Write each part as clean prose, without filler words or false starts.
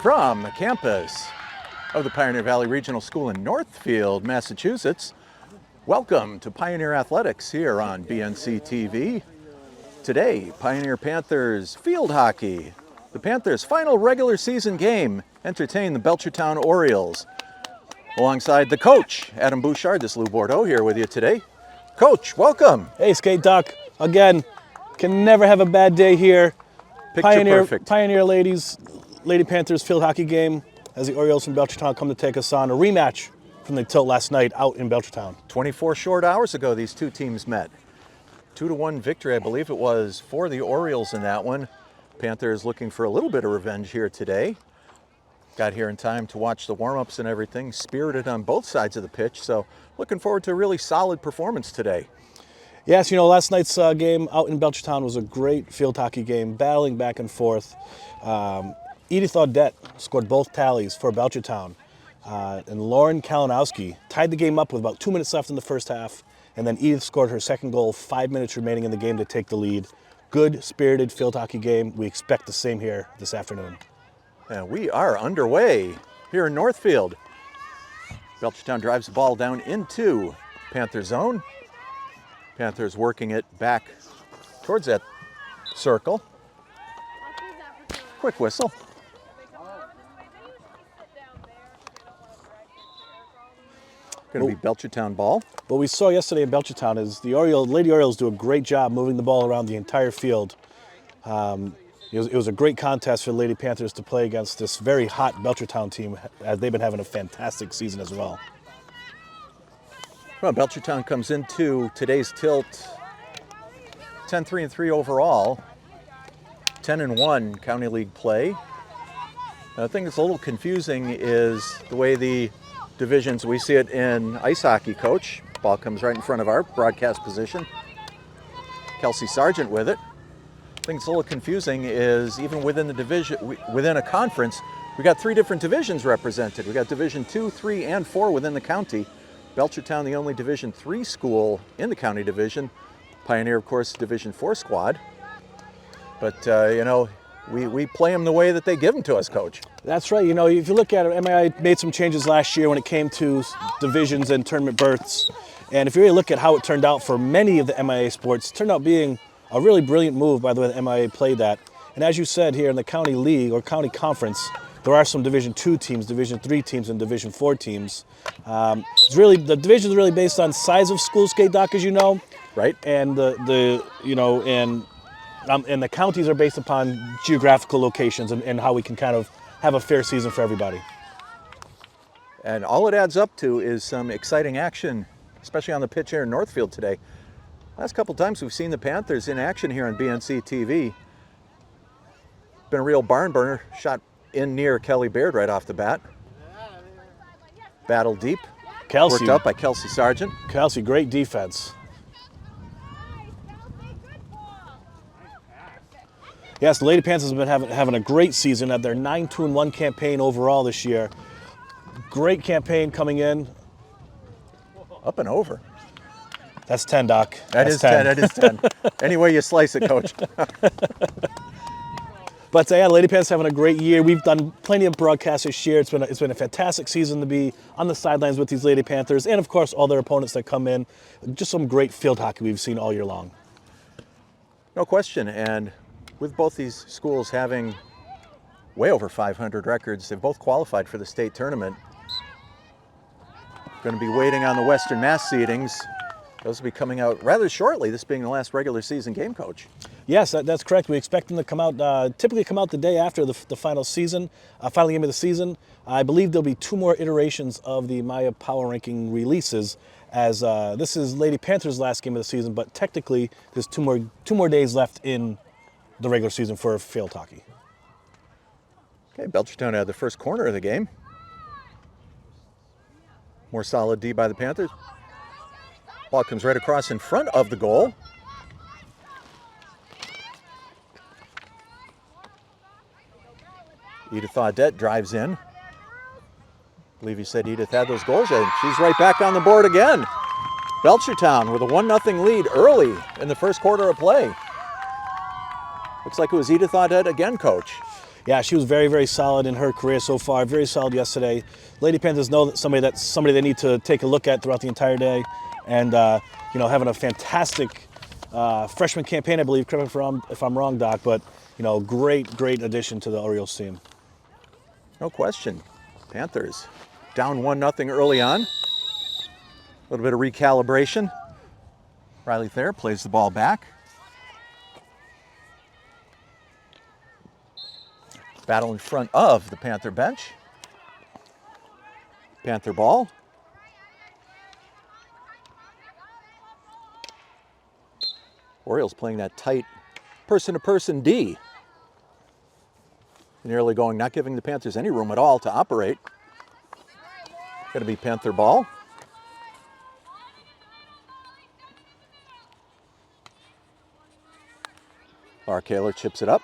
From the campus of the Pioneer Valley Regional School in Northfield, Massachusetts, welcome to Pioneer Athletics here on BNC TV. Today, Pioneer Panthers field hockey. The Panthers' final regular season game entertain the Belchertown Orioles. Alongside the coach, Adam Bouchard, this Lou Bordeaux here with you today. Coach, welcome. Hey, Skate Doc. Again, can never have a bad day here. Picture perfect. Pioneer Lady Panthers field hockey game as the Orioles from Belchertown come to take us on a rematch from the tilt last night out in Belchertown. 24 short hours ago, these two teams met. 2-1 victory, I believe it was, for the Orioles in that one. Panthers looking for a little bit of revenge here today. Got here in time to watch the warm-ups and everything. Spirited on both sides of the pitch, so looking forward to a really solid performance today. Yes, you know, last night's game out in Belchertown was a great field hockey game, battling back and forth. Edith Audette scored both tallies for Belchertown, and Lauren Kalinowski tied the game up with about 2 minutes left in the first half, and then Edith scored her second goal 5 minutes remaining in the game to take the lead. Good, spirited field hockey game. We expect the same here this afternoon. And we are underway here in Northfield. Belchertown drives the ball down into Panther zone. Panthers working it back towards that circle. Quick whistle. Going to be Belchertown ball. What we saw yesterday in Belchertown is the Lady Orioles do a great job moving the ball around the entire field. It was a great contest for the Lady Panthers to play against this very hot Belchertown team, as they've been having a fantastic season as well. Well, Belchertown comes into today's tilt 10-3-3 overall, 10-1 county league play. The thing that's a little confusing is the way the divisions, we see it in ice hockey, Coach. Ball comes right in front of our broadcast position. Kelsey Sargent with it. The thing that's a little confusing is even within the division, within a conference, we got three different divisions represented. We got Division 2, 3, and 4 within the county. Belchertown, the only Division 3 school in the county division. Pioneer, of course, Division 4 squad. But, you know, we play them the way that they give them to us, Coach. That's right. You know, if you look at it, MIA made some changes last year when it came to divisions and tournament berths. And if you really look at how it turned out for many of the MIA sports, it turned out being a really brilliant move by the way the MIA played that. And as you said here in the county league or county conference, there are some Division 2 teams, Division 3 teams, and Division 4 teams. It's really, the division is really based on size of school, Skate Doc, as you know. Right. And the counties are based upon geographical locations and how we can kind of have a fair season for everybody. And all it adds up to is some exciting action, especially on the pitch here in Northfield today. Last couple times we've seen the Panthers in action here on BNC TV. Been a real barn burner, shot in near Kelly Baird right off the bat. Battle deep. Kelsey. Worked up by Kelsey Sargent. Kelsey, great defense. Yes, the Lady Panthers have been having a great season at their 9-1 campaign overall this year. Great campaign coming in. Up and over. That's 10, Doc. That is 10. That is 10. Any way you slice it, Coach. But yeah, Lady Panthers having a great year. We've done plenty of broadcasts this year. It's been a fantastic season to be on the sidelines with these Lady Panthers, and of course all their opponents that come in. Just some great field hockey we've seen all year long. No question. And with both these schools having way over 500 records, they've both qualified for the state tournament. Going to be waiting on the Western Mass seedings. Those will be coming out rather shortly, this being the last regular season game, Coach. Yes, that's correct. We expect them to come out, typically come out the day after the final game of the season. I believe there'll be 2 more iterations of the Maya Power Ranking releases, as this is Lady Panthers' last game of the season, but technically there's two more days left in the regular season for field hockey. Okay, Belchertown had the first corner of the game. More solid D by the Panthers. Ball comes right across in front of the goal. Edith Audette drives in. I believe he said Edith had those goals, and she's right back on the board again. Belchertown with a 1-0 lead early in the first quarter of play. Looks like it was Edith Audette again, Coach. Yeah, she was very, very solid in her career so far. Very solid yesterday. Lady Panthers know that somebody they need to take a look at throughout the entire day, and having a fantastic freshman campaign, I believe. Correct me if I'm wrong, Doc, but great addition to the Orioles team. No question. Panthers down 1-0 early on. A little bit of recalibration. Riley Thayer plays the ball back. Battle in front of the Panther bench. Panther ball. Orioles playing that tight person-to-person D. Nearly going, not giving the Panthers any room at all to operate. Going to be Panther ball. Laura Kaler chips it up.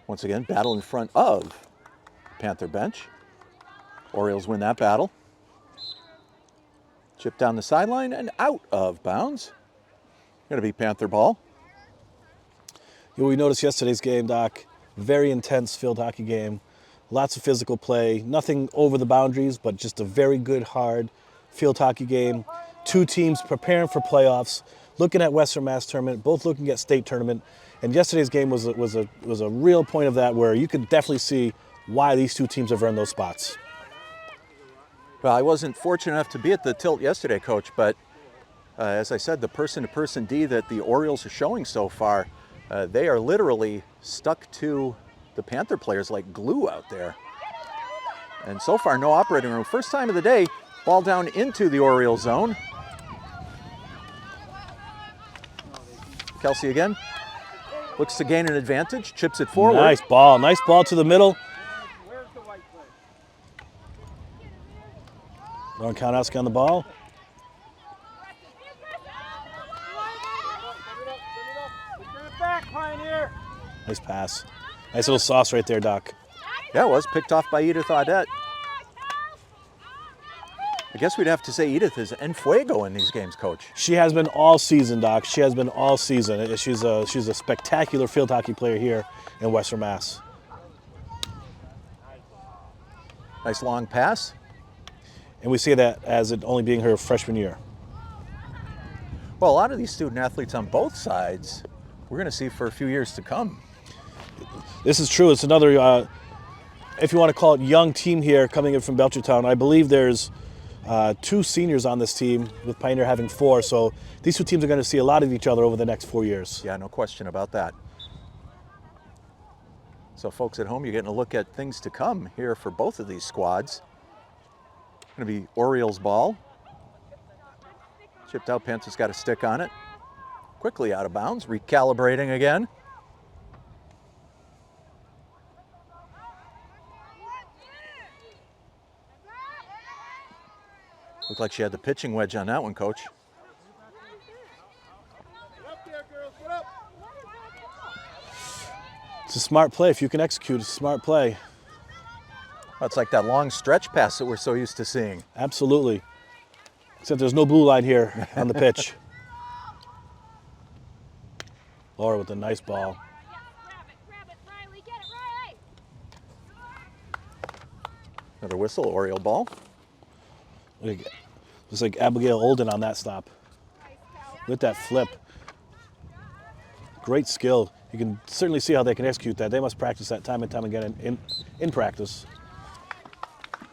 Once again, battle in front of Panther bench. Orioles win that battle. Chip down the sideline and out of bounds. Going to be Panther ball. We noticed yesterday's game, Doc, very intense field hockey game. Lots of physical play, nothing over the boundaries, but just a very good, hard field hockey game. Two teams preparing for playoffs, looking at Western Mass tournament, both looking at state tournament. And yesterday's game was a real point of that, where you could definitely see why these two teams have earned those spots. Well, I wasn't fortunate enough to be at the tilt yesterday, Coach, but as I said, the person-to-person D that the Orioles are showing so far, they are literally stuck to the Panther players like glue out there. And so far, no operating room. First time of the day, ball down into the Orioles zone. Kelsey again. Looks to gain an advantage, chips it forward. Nice ball to the middle. Lauren Kaunowski on the ball. Nice pass. Nice little sauce right there, Doc. Yeah, it was picked off by Edith Audette. I guess we'd have to say Edith is en fuego in these games, Coach. She has been all season, Doc. She has been all season. She's a spectacular field hockey player here in Western Mass. Nice long pass. And we see that as it only being her freshman year. Well, a lot of these student athletes on both sides, we're going to see for a few years to come. This is true. It's another, if you want to call it, young team here coming in from Belchertown. I believe there's 2 seniors on this team, with Pioneer having 4. So these two teams are going to see a lot of each other over the next 4 years. Yeah, no question about that. So folks at home, you're getting a look at things to come here for both of these squads. Going to be Orioles ball. Chipped out, Panthers got a stick on it. Quickly out of bounds, recalibrating again. Looked like she had the pitching wedge on that one, Coach. It's a smart play. If you can execute, it's a smart play. Well, it's like that long stretch pass that we're so used to seeing. Absolutely. Except there's no blue line here on the pitch. Laura with a nice ball. Another whistle, Oriole ball. Looks like Abigail Olden on that stop. With that flip. Great skill. You can certainly see how they can execute that. They must practice that time and time again in practice.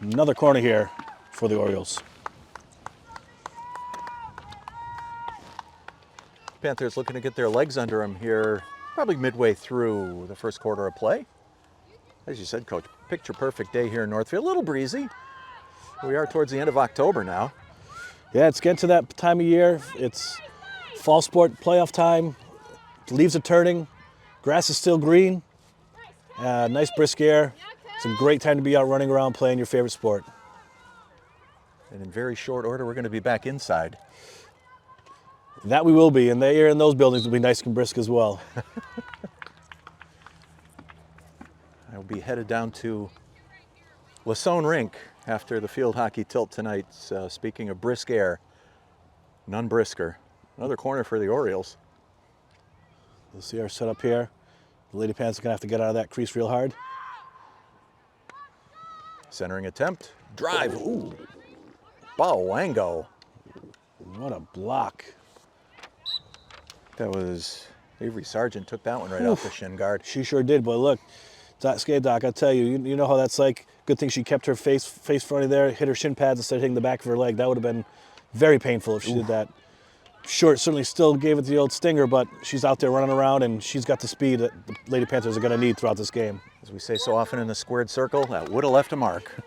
Another corner here for the Orioles. Panthers looking to get their legs under them here, probably midway through the first quarter of play. As you said, Coach, picture perfect day here in Northfield. A little breezy. We are towards the end of October now. Yeah, it's getting to that time of year. It's fall sport playoff time. The leaves are turning. Grass is still green. Nice brisk air. It's a great time to be out running around playing your favorite sport. And in very short order, we're going to be back inside. That we will be, and the air in those buildings will be nice and brisk as well. I'll be headed down to Lasone Rink after the field hockey tilt tonight. Speaking of brisk air, none brisker. Another corner for the Orioles. We'll see our setup here. The Lady Panthers are going to have to get out of that crease real hard. Centering attempt. Drive. Ooh. Bawango. What a block. That was Avery Sargent took that one right off the shin guard. She sure did, but look, Skate Doc, I tell you, you know how that's like. Good thing she kept her face fronty there, hit her shin pads instead of hitting the back of her leg. That would have been very painful if she did that. Short certainly still gave it the old stinger, but she's out there running around and she's got the speed that the Lady Panthers are going to need throughout this game. As we say so often in the squared circle, that would have left a mark.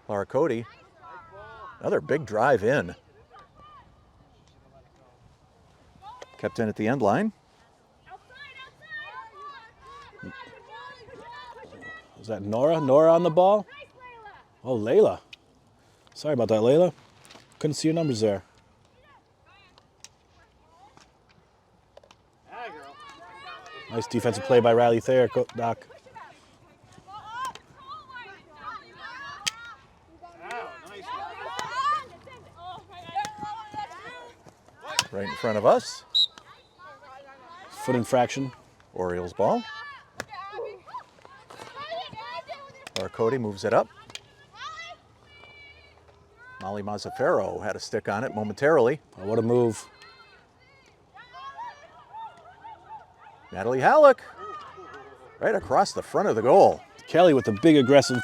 Laura Cody, another big drive in. Kept in at the end line. Is that Nora? Nora on the ball? Oh, Layla. Sorry about that, Layla. Couldn't see your numbers there. Nice defensive play by Riley Thayer, Doc. Right in front of us. Foot infraction. Orioles ball. Laura Cody moves it up. Molly Mazzaferro had a stick on it momentarily. Oh, what a move. Natalie Halleck right across the front of the goal. Kelly with a big aggressive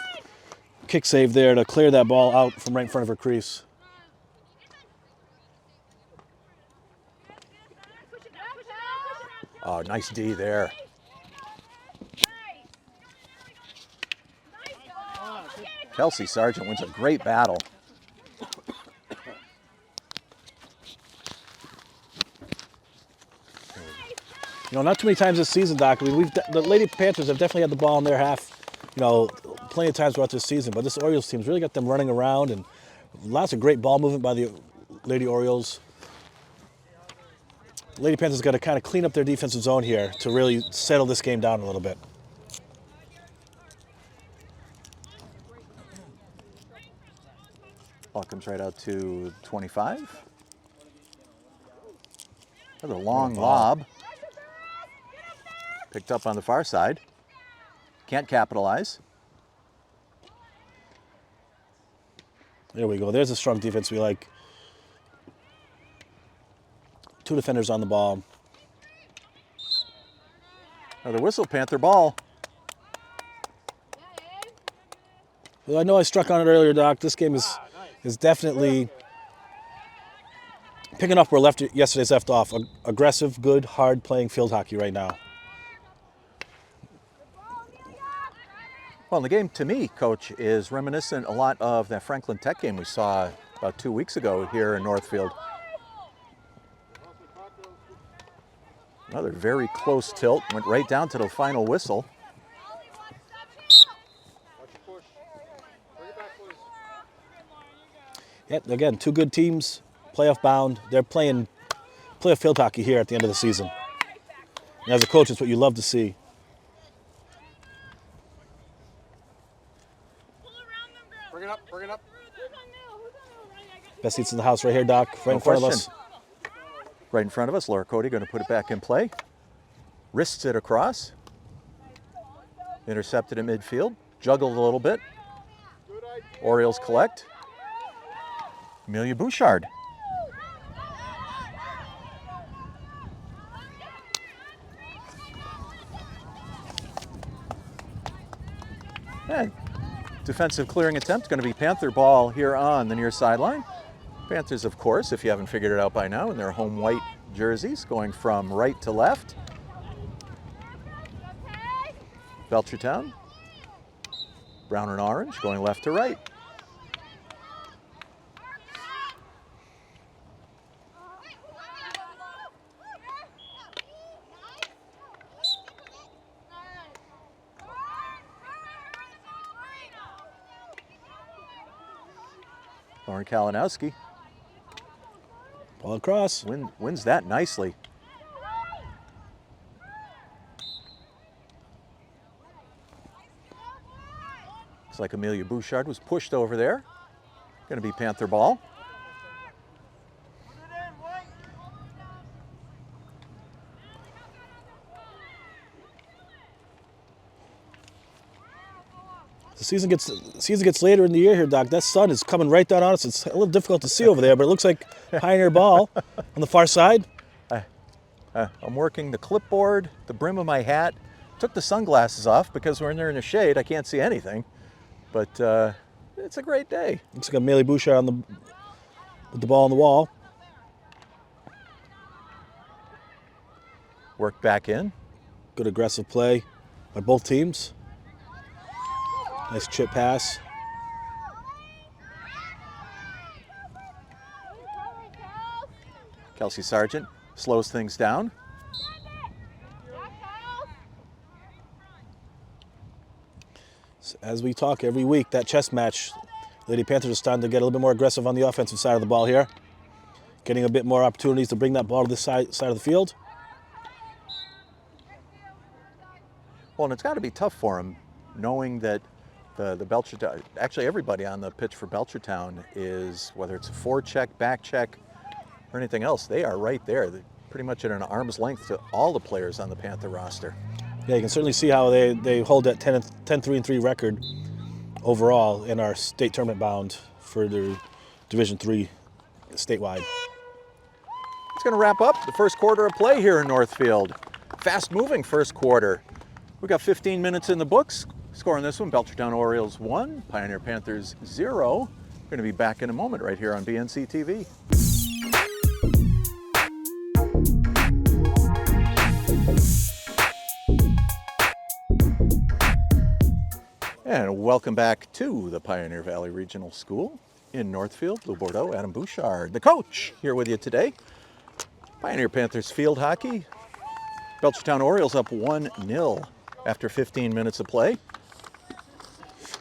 kick save there to clear that ball out from right in front of her crease. Oh, nice D there. Kelsey Sargent wins a great battle. You know, not too many times this season, Doc. I mean, the Lady Panthers have definitely had the ball in their half, you know, plenty of times throughout this season. But this Orioles team's really got them running around and lots of great ball movement by the Lady Orioles. Lady Panthers got to kind of clean up their defensive zone here to really settle this game down a little bit. Ball comes right out to 25. Another long lob. Picked up on the far side. Can't capitalize. There we go. There's a strong defense we like. Two defenders on the ball. Another whistle, Panther ball. Well, I know I struck on it earlier, Doc. This game is definitely picking up where yesterday's left off. Aggressive, good, hard playing field hockey right now. Well, the game to me, Coach, is reminiscent a lot of that Franklin Tech game we saw about 2 weeks ago here in Northfield. Another very close tilt, went right down to the final whistle. Yeah, again, two good teams, playoff bound. They're playing playoff field hockey here at the end of the season. And as a coach, it's what you love to see. Bring it up. Best seats in the house right here, Doc, right in front of us. Right in front of us, Laura Cody going to put it back in play. Wrists it across. Intercepted at midfield. Juggled a little bit. Orioles collect. Amelia Bouchard. And defensive clearing attempt going to be Panther ball here on the near sideline. Panthers, of course, if you haven't figured it out by now, in their home white jerseys, going from right to left. Belchertown, brown and orange, going left to right. Lauren Kalinowski Ball across. wins that nicely. Looks like Amelia Bouchard was pushed over there. Going to be Panther ball. The season gets later in the year here, Doc. That sun is coming right down on us. It's a little difficult to see over there, but it looks like Pioneer ball on the far side. I'm working the clipboard, the brim of my hat. Took the sunglasses off because when they're in the shade, I can't see anything. But it's a great day. Looks like Amelie Bouchard with the ball on the wall. Work back in. Good aggressive play by both teams. Nice chip pass. Kelsey Sargent slows things down. As we talk every week, that chess match, Lady Panthers are starting to get a little bit more aggressive on the offensive side of the ball here. Getting a bit more opportunities to bring that ball to this side of the field. Well, and it's got to be tough for them knowing that the Belchertown, actually everybody on the pitch for Belchertown is, whether it's a forecheck, back check, or anything else, they are right there. They're pretty much at an arm's length to all the players on the Panther roster. Yeah, you can certainly see how they hold that 10-3-3 record overall and are state tournament bound for their Division III statewide. It's going to wrap up the first quarter of play here in Northfield. Fast-moving first quarter. We got 15 minutes in the books. Score on this one, Belchertown Orioles 1, Pioneer Panthers 0. We're going to be back in a moment right here on BNC TV. And welcome back to the Pioneer Valley Regional School in Northfield. Lou Bordeaux, Adam Bouchard, the coach, here with you today. Pioneer Panthers field hockey. Belchertown Orioles up 1-0 after 15 minutes of play.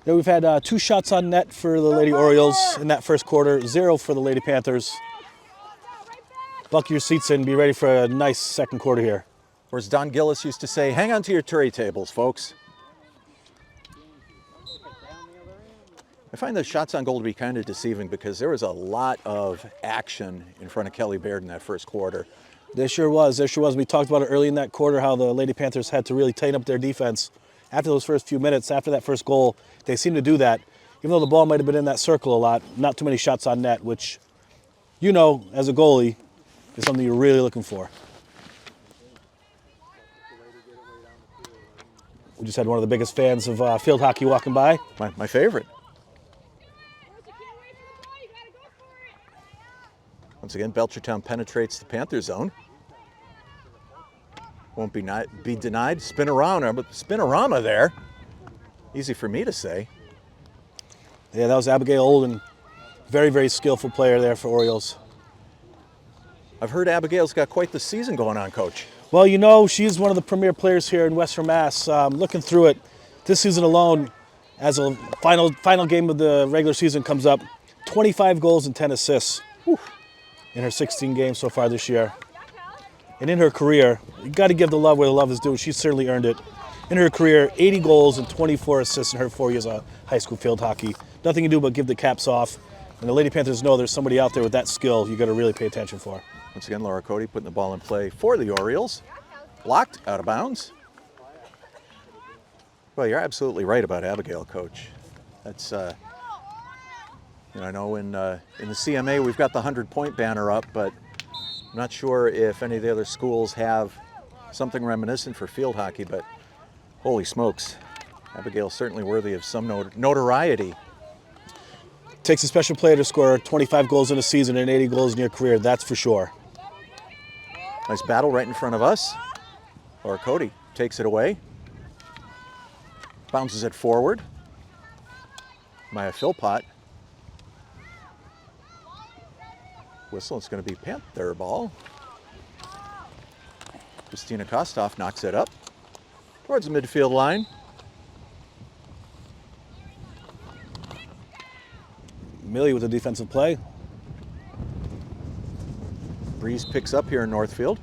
Yeah, we've had 2 shots on net for the Lady Orioles in that first quarter, 0 for the Lady Panthers. Buckle your seats in, be ready for a nice second quarter here. Or as Don Gillis used to say, hang on to your tray tables, folks. I find the shots on goal to be kind of deceiving because there was a lot of action in front of Kelly Baird in that first quarter. There sure was. We talked about it early in that quarter, how the Lady Panthers had to really tighten up their defense. After those first few minutes, after that first goal, they seemed to do that. Even though the ball might have been in that circle a lot, not too many shots on net, which, you know, as a goalie, is something you're really looking for. We just had one of the biggest fans of field hockey walking by. My favorite. Once again, Belchertown penetrates the Panther zone. Won't be denied. Spinorama there. Easy for me to say. Yeah, that was Abigail Olden. Very, very skillful player there for Orioles. I've heard Abigail's got quite the season going on, Coach. Well, you know, she's one of the premier players here in Western Mass. Looking through it, this season alone, as a final game of the regular season comes up, 25 goals and 10 assists in her 16 games so far this year. And in her career, you got to give the love where the love is due. She's certainly earned it. In her career, 80 goals and 24 assists in her 4 years of high school field hockey. Nothing you do but give the caps off. And the Lady Panthers know there's somebody out there with that skill you got to really pay attention for. Once again, Laura Cody putting the ball in play for the Orioles. Blocked, out of bounds. Well, you're absolutely right about Abigail, Coach. That's, I know in the CMA we've got the 100-point banner up, but I'm not sure if any of the other schools have something reminiscent for field hockey, but holy smokes, Abigail's certainly worthy of some notoriety. Takes a special player to score 25 goals in a season and 80 goals in your career, that's for sure. Nice battle right in front of us. Laura Cody takes it away. Bounces it forward. Maya Philpott. Whistle, it's going to be Panther ball. Christina Kostoff knocks it up towards the midfield line. Millie with a defensive play. Breeze picks up here in Northfield.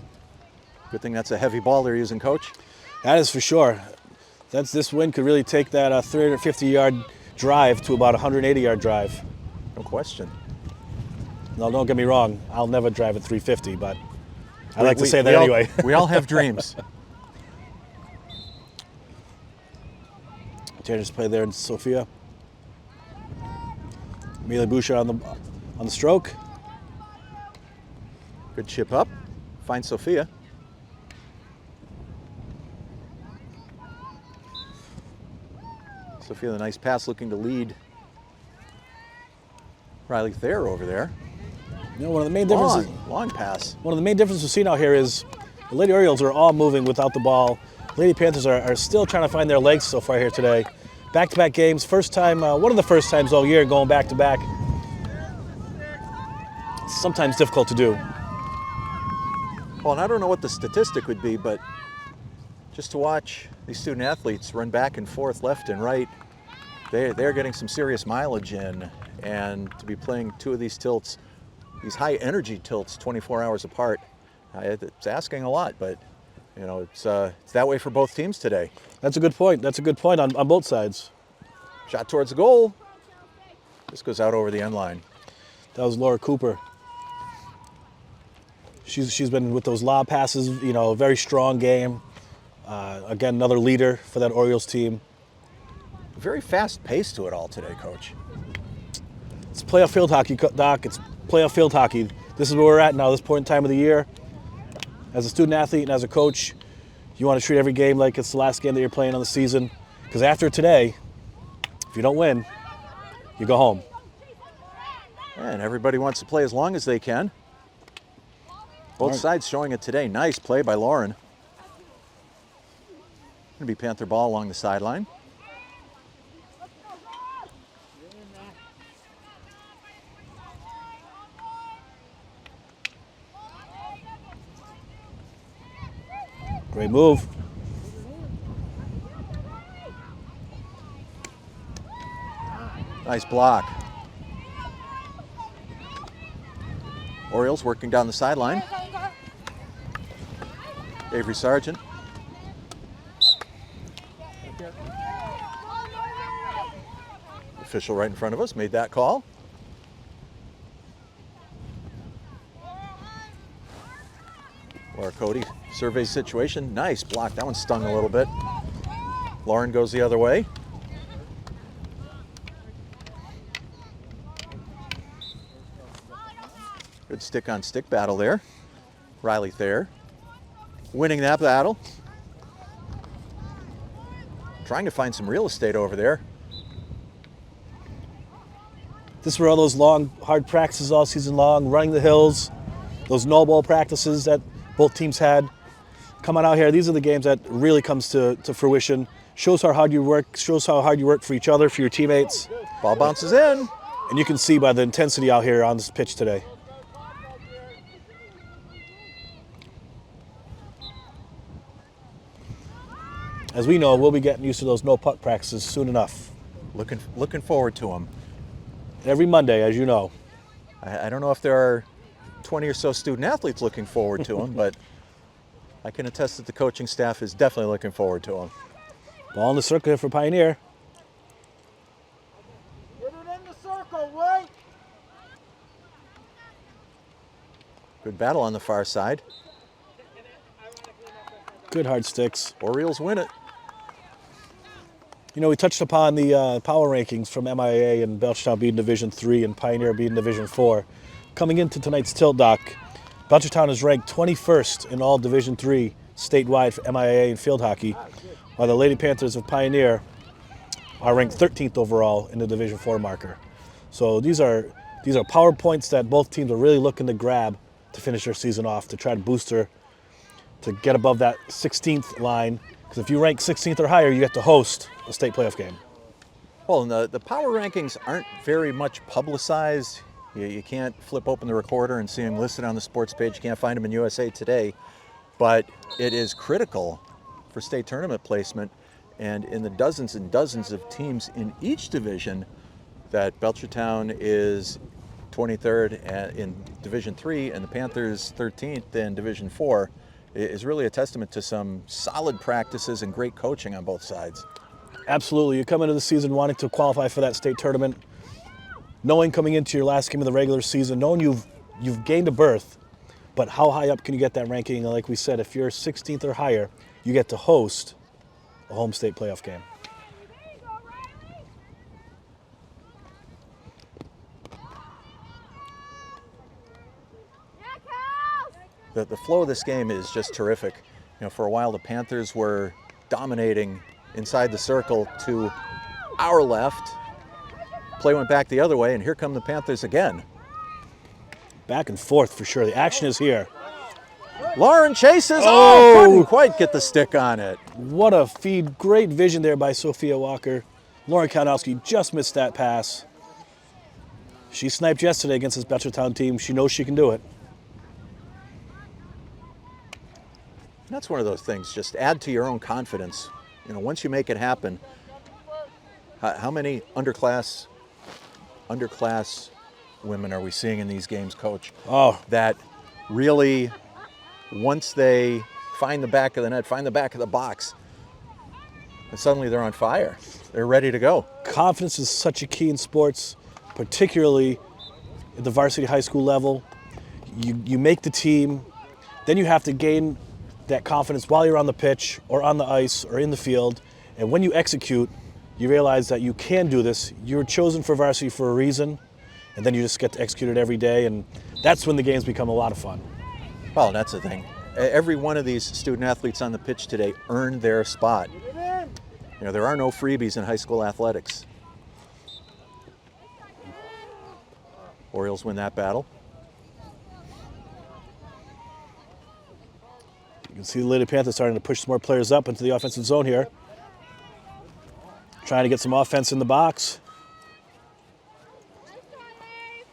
Good thing that's a heavy ball they're using, Coach. That is for sure. This win could really take that 350-yard drive to about a 180-yard drive. No question. No, don't get me wrong. I'll never drive at 350, but I like to say that we all- anyway. We all have dreams. Changes play there in Sophia. Amelia Boucher on the stroke. Good chip up. Finds Sophia. Sophia, the nice pass, looking to lead Riley Thayer over there. You know, one of the main differences. Long pass. One of the main differences we've seen out here is the Lady Orioles are all moving without the ball. Lady Panthers are still trying to find their legs so far here today. Back-to-back games, first time, one of the first times all year going back-to-back. It's sometimes difficult to do. Well, and I don't know what the statistic would be, but just to watch these student athletes run back and forth, left and right, they're getting some serious mileage in, and to be playing two of these tilts, these high energy tilts, 24 hours apart, it's asking a lot, but you know, it's that way for both teams today. That's a good point. That's a good point on both sides. Shot towards the goal. This goes out over the end line. That was Laura Cooper. She's been with those lob passes, you know, a very strong game. Again, another leader for that Orioles team. Very fast pace to it all today, Coach. It's playoff field hockey, Doc. It's playoff field hockey. This is where we're at now, this point in time of the year. As a student athlete and as a coach, you want to treat every game like it's the last game that you're playing on the season. Because after today, if you don't win, you go home. And everybody wants to play as long as they can. Both sides showing it today. Nice play by Lauren. Going to be Panther ball along the sideline. Great move. Nice block. Orioles working down the sideline. Avery Sargent. Official right in front of us made that call. Laura Cody surveys the situation. Nice block. That one stung a little bit. Lauren goes the other way. Good stick-on-stick battle there. Riley Thayer winning that battle. Trying to find some real estate over there. This is where all those long, hard practices all season long, running the hills, those no ball practices that both teams had. Come on out here. These are the games that really comes to fruition. Shows how hard you work, shows how hard you work for each other, for your teammates. Ball bounces in. And you can see by the intensity out here on this pitch today. As we know, we'll be getting used to those no puck practices soon enough. Looking forward to them. Every Monday, as you know. I don't know if there are 20 or so student athletes looking forward to them, but I can attest that the coaching staff is definitely looking forward to them. Ball in the circle here for Pioneer. Get it in the circle, right? Good battle on the far side. Good hard sticks. Orioles win it. You know, we touched upon the power rankings from MIA and Belchertown being Division 3 and Pioneer being Division 4. Coming into tonight's tilt, Doc, Belchertown is ranked 21st in all Division 3 statewide for MIA and field hockey, while the Lady Panthers of Pioneer are ranked 13th overall in the Division 4 marker. So these are power points that both teams are really looking to grab to finish their season off, to try to boost her, to get above that 16th line. Because if you rank 16th or higher, you get to host a state playoff game. Well, and the power rankings aren't very much publicized. You can't flip open the recorder and see them listed on the sports page. You can't find them in USA Today. But it is critical for state tournament placement. And in the dozens and dozens of teams in each division, that Belchertown is 23rd in Division 3 and the Panthers 13th in Division 4 is really a testament to some solid practices and great coaching on both sides. Absolutely. You come into the season wanting to qualify for that state tournament. knowing coming into your last game of the regular season, knowing you've gained a berth, but how high up can you get that ranking? And like we said, if you're 16th or higher, you get to host a home state playoff game. The flow of this game is just terrific. You know, for a while the Panthers were dominating inside the circle to our left. Play went back the other way, and here come the Panthers again. Back and forth for sure. The action is here. Lauren chases. Oh! Couldn't quite get the stick on it. What a feed. Great vision there by Sophia Walker. Lauren Kalinowski just missed that pass. She sniped yesterday against this Belchertown team. She knows she can do it. That's one of those things. Just add to your own confidence. You know, once you make it happen, how many underclass women are we seeing in these games, Coach? Oh, That really, once they find the back of the net, find the back of the box, and suddenly they're on fire. They're ready to go. confidence is such a key in sports, particularly at the varsity high school level. You make the team, then you have to gain that confidence while you're on the pitch or on the ice or in the field. And when you execute, you realize that you can do this. You're chosen for varsity for a reason, and then you just get to execute it every day. And that's when the games become a lot of fun. Well, that's the thing. Every one of these student athletes on the pitch today earned their spot. You know, there are no freebies in high school athletics. Orioles win that battle. You can see the Lady Panthers starting to push some more players up into the offensive zone here. Trying to get some offense in the box.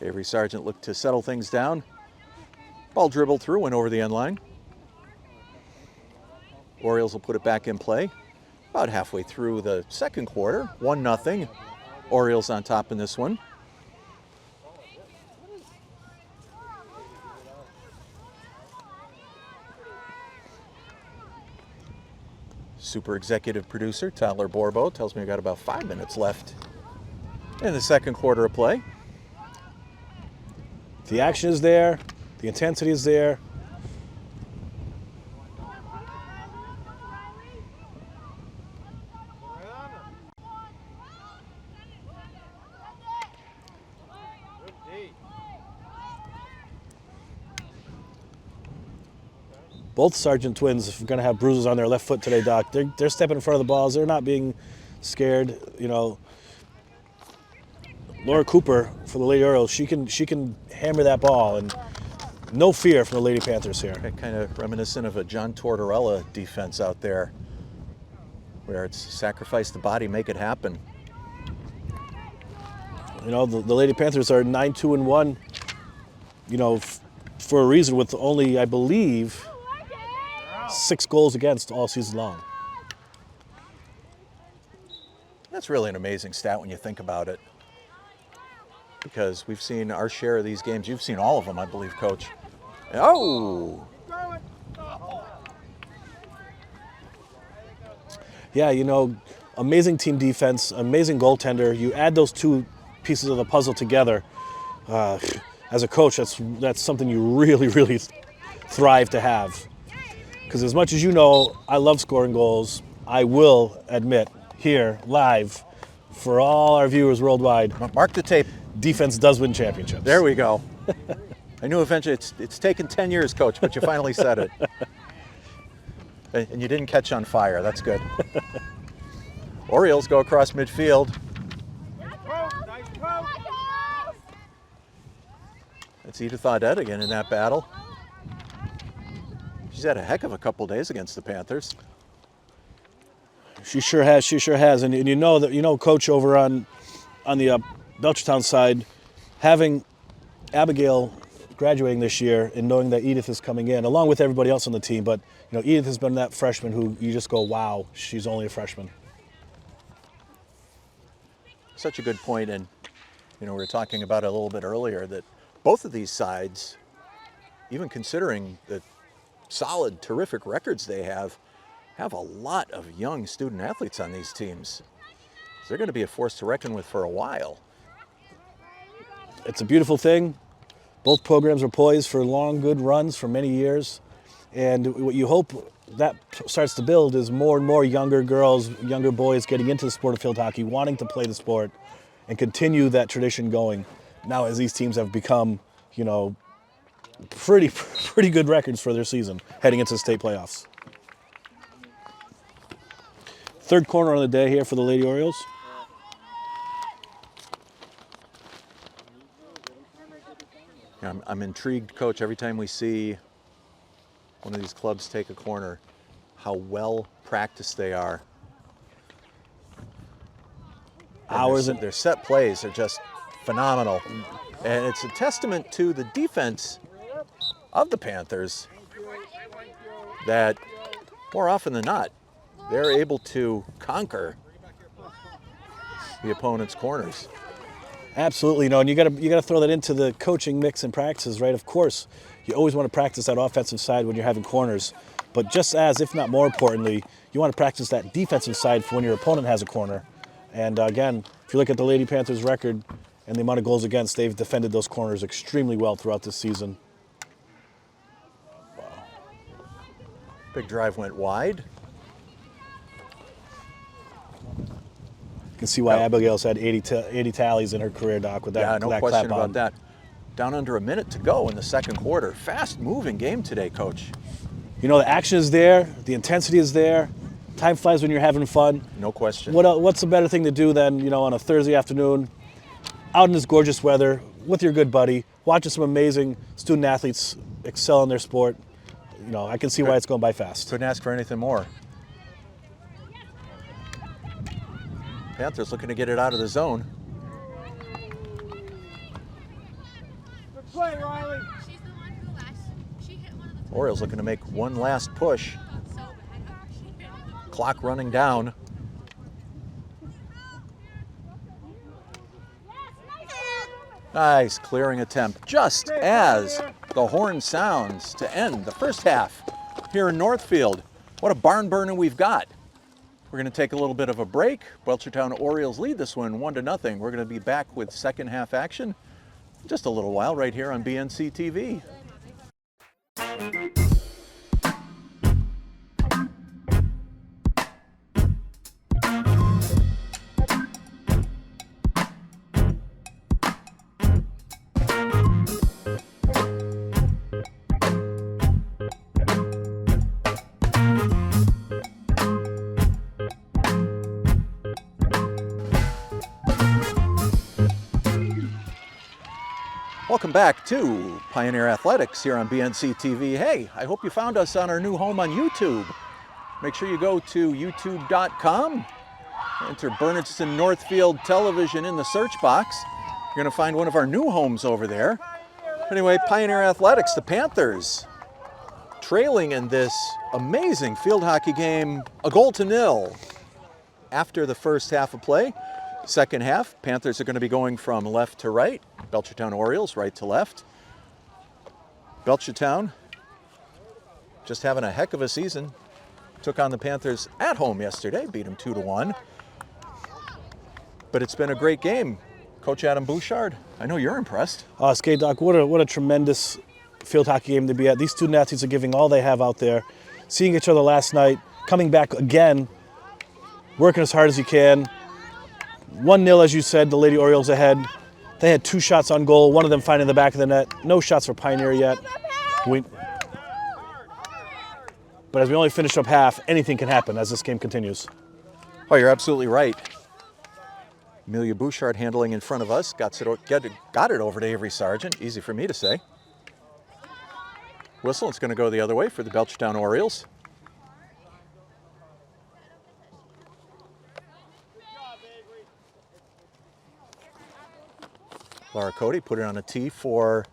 Avery Sargent looked to settle things down. Ball dribbled through, went over the end line. Orioles will put it back in play. About halfway through the second quarter, 1-0. Orioles on top in this one. Super executive producer Tyler Borbo tells me we got about 5 minutes left in the second quarter of play. The action is there. The intensity is there. Both Sargent twins, if we're going to have bruises on their left foot today, Doc, they're stepping in front of the balls. They're not being scared. You know, Laura Cooper for the Lady Orioles, she can hammer that ball, and no fear from the Lady Panthers here. Kind of reminiscent of a John Tortorella defense out there, where it's sacrifice the body, make it happen. You know, the Lady Panthers are 9-2-1. You know, for a reason, with only, I believe, 6 goals against all season long. That's really an amazing stat when you think about it, because we've seen our share of these games. You've seen all of them, I believe, Coach. Oh! Yeah, you know, amazing team defense, amazing goaltender. You add those two pieces of the puzzle together. As a coach, that's something you really, really thrive to have. Because as much as you know, I love scoring goals. I will admit here, live, for all our viewers worldwide, Mark the tape. defense does win championships. There we go. I knew eventually it's taken 10 years, Coach, but you finally said it. And you didn't catch on fire. That's good. Orioles go across midfield. It's Edith Audette again in that battle. She's had a heck of a couple days against the Panthers. She sure has. She sure has. And you know that, you know, Coach, over on the Belchertown side, having Abigail graduating this year and knowing that Edith is coming in, along with everybody else on the team, but you know, Edith has been that freshman who you just go, wow, she's only a freshman. Such a good point, and you know, we were talking about it a little bit earlier that both of these sides, even considering the solid, terrific records they have a lot of young student athletes on these teams. So they're going to be a force to reckon with for a while. It's a beautiful thing. Both programs are poised for long, good runs for many years. And what you hope that starts to build is more and more younger girls, younger boys getting into the sport of field hockey, wanting to play the sport and continue that tradition going. Now, as these teams have become, pretty good records for their season heading into the state playoffs. Third corner on the day here for the Lady Orioles. Yeah, I'm intrigued, Coach, every time we see one of these clubs take a corner, how well practiced they are. And their set plays are just phenomenal. And it's a testament to the defense of the Panthers that more often than not, they're able to conquer the opponent's corners. Absolutely, and you got to throw that into the coaching mix and practices, right? Of course, you always want to practice that offensive side when you're having corners, but just as, if not more importantly, you want to practice that defensive side for when your opponent has a corner. And again, if you look at the Lady Panthers record and the amount of goals against, they've defended those corners extremely well throughout this season. Wow. Big drive went wide. You can see why Abigail's had 80 tallies in her career, Doc, with that. Yeah, no that question clap on. about that. Down under a minute to go in the second quarter. Fast-moving game today, Coach. The action is there, the intensity is there. Time flies when you're having fun. No question. What's a better thing to do than, on a Thursday afternoon, out in this gorgeous weather, with your good buddy, watching some amazing student athletes excel in their sport. I can see why it's going by fast. Couldn't ask for anything more. Panthers looking to get it out of the zone. Good play, Riley. She's the one who she hit one of the Orioles looking to make one last push. so bad. Clock running down. Nice clearing attempt, just as the horn sounds to end the first half here in Northfield. What a barn burner we've got. We're going to take a little bit of a break. Belchertown Orioles lead this one 1-0. We're going to be back with second half action in just a little while right here on BNC TV. Welcome back to Pioneer Athletics here on BNC TV. Hey, I hope you found us on our new home on YouTube. Make sure you go to youtube.com, enter Bernardston-Northfield Television in the search box. You're going to find one of our new homes over there. Anyway, Pioneer Athletics, the Panthers, trailing in this amazing field hockey game, 1-0 after the first half of play. Second half, Panthers are going to be going from left to right. Belchertown Orioles, right to left. Belchertown just having a heck of a season. Took on the Panthers at home yesterday, beat them 2-1. But it's been a great game. Coach Adam Bouchard, I know you're impressed. Skate Doc, what a tremendous field hockey game to be at. These student athletes are giving all they have out there. Seeing each other last night, coming back again, working as hard as you can. 1-0, as you said, the Lady Orioles ahead. They had 2 shots on goal, one of them finding the back of the net. No shots for Pioneer yet. But as we only finished up half, anything can happen as this game continues. Oh, you're absolutely right. Amelia Bouchard handling in front of us. Got it over to Avery Sargent. Easy for me to say. Whistle, it's going to go the other way for the Belchertown Orioles. Laura Cody put it on a tee for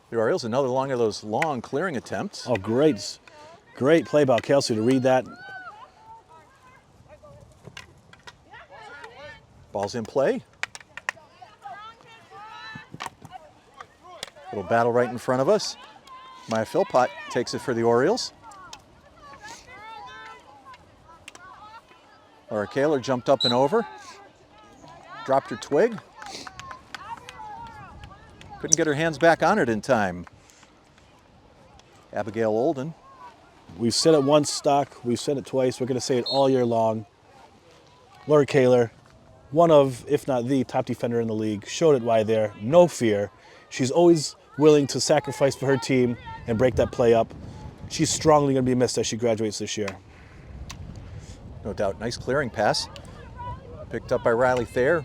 the Orioles. Another long of those long clearing attempts. Oh, great. Great play by Kelsey to read that. Ball's in play. Little battle right in front of us. Maya Philpott takes it for the Orioles. Laura Kaler jumped up and over. Dropped her twig. Couldn't get her hands back on it in time. Abigail Olden. We've said it once, Stock. We've said it twice. We're going to say it all year long. Laura Kaler, one of, if not the top defender in the league, showed it why there. No fear. She's always willing to sacrifice for her team and break that play up. She's strongly going to be missed as she graduates this year. No doubt. Nice clearing pass. Picked up by Riley Thayer.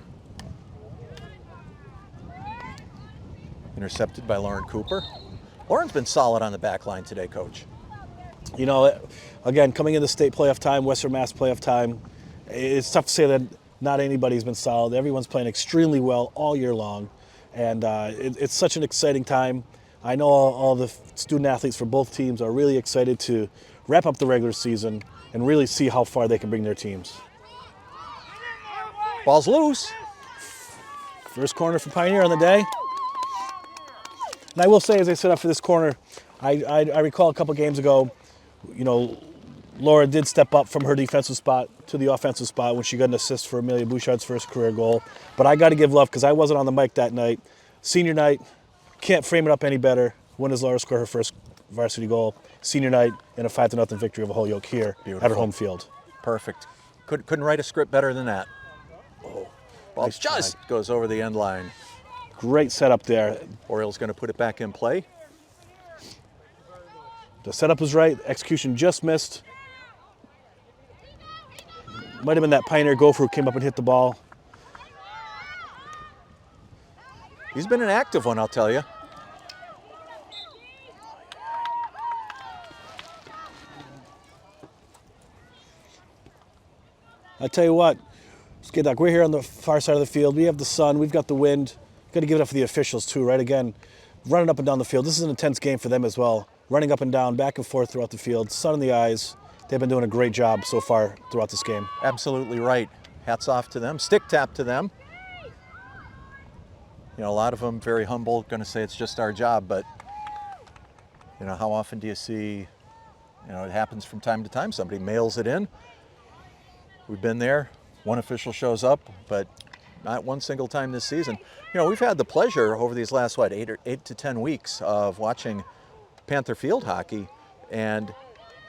Intercepted by Lauren Cooper. Lauren's been solid on the back line today, Coach. You know, again, coming into state playoff time, Western Mass playoff time, it's tough to say that not anybody's been solid. Everyone's playing extremely well all year long, and it's such an exciting time. I know all the student athletes for both teams are really excited to wrap up the regular season and really see how far they can bring their teams. Ball's loose. First corner for Pioneer on the day. And I will say, as I set up for this corner, I recall a couple games ago, you know, Laura did step up from her defensive spot to the offensive spot when she got an assist for Amelia Bouchard's first career goal. But I got to give love because I wasn't on the mic that night. Senior night, can't frame it up any better. When does Laura score her first varsity goal? Senior night in a 5-0 victory over Holyoke here at her home field. Perfect. Couldn't write a script better than that. Oh, ball nice just try. goes over the end line. Great setup there. Orioles going to put it back in play. The setup was right. Execution just missed. Might have been that Pioneer gopher who came up and hit the ball. He's been an active one, I'll tell you. I tell you what, Doc, we're here on the far side of the field. We have the sun, we've got the wind. Got to give it up for the officials too, right? Again, running up and down the field. This is an intense game for them as well. Running up and down, back and forth throughout the field. Sun in the eyes. They've been doing a great job so far throughout this game. Absolutely right. Hats off to them. Stick tap to them. You know, a lot of them very humble, going to say it's just our job, but you know, how often do you see, you know, it happens from time to time. Somebody mails it in. We've been there. One official shows up, but not one single time this season. You know, we've had the pleasure over these last, 8 to 10 weeks of watching Panther field hockey, and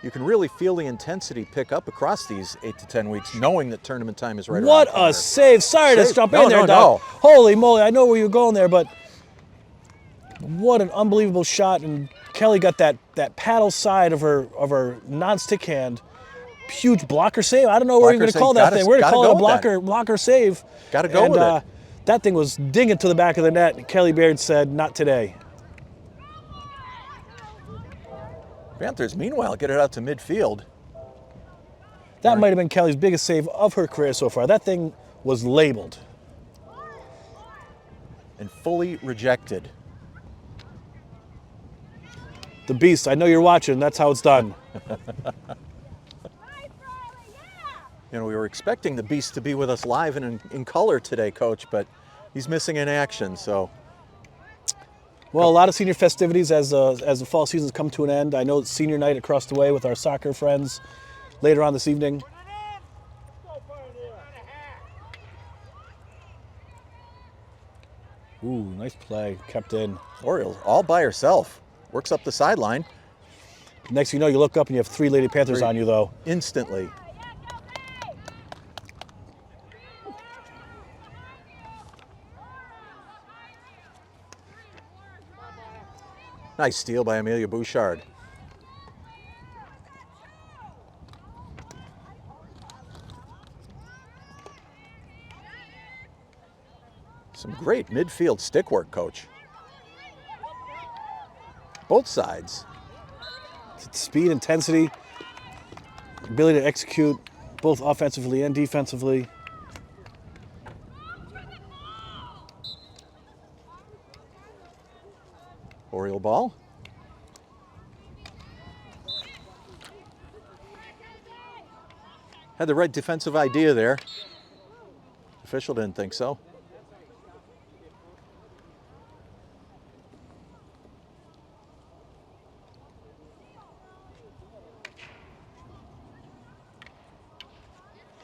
you can really feel the intensity pick up across these 8 to 10 weeks, knowing that tournament time is right around the What corner. a save. Sorry to jump in there, No. Doc. Holy moly, I know where you're going there, but what an unbelievable shot. And Kelly got that paddle side of her non-stick hand. Huge blocker save. I don't know what you're going to call that thing. We're going to call it a blocker save. Got to go with it. That thing was dinging to the back of the net. And Kelly Baird said, not today. Panthers, meanwhile, get it out to midfield. That might have been Kelly's biggest save of her career so far. That thing was labeled. And fully rejected. The Beast, I know you're watching. That's how it's done. You know, we were expecting the Beast to be with us live and in color today, Coach, but he's missing in action, so. Well, a lot of senior festivities as the fall season's come to an end. I know it's senior night across the way with our soccer friends later on this evening. Ooh, nice play, kept in. Orioles all by herself. Works up the sideline. Next thing you know, you look up and you have 3 Lady Panthers on you, though. Instantly. Nice steal by Amelia Bouchard. Some great midfield stick work, Coach. Both sides. Speed, intensity, ability to execute both offensively and defensively. Oriole ball. Had the right defensive idea there. Official didn't think so.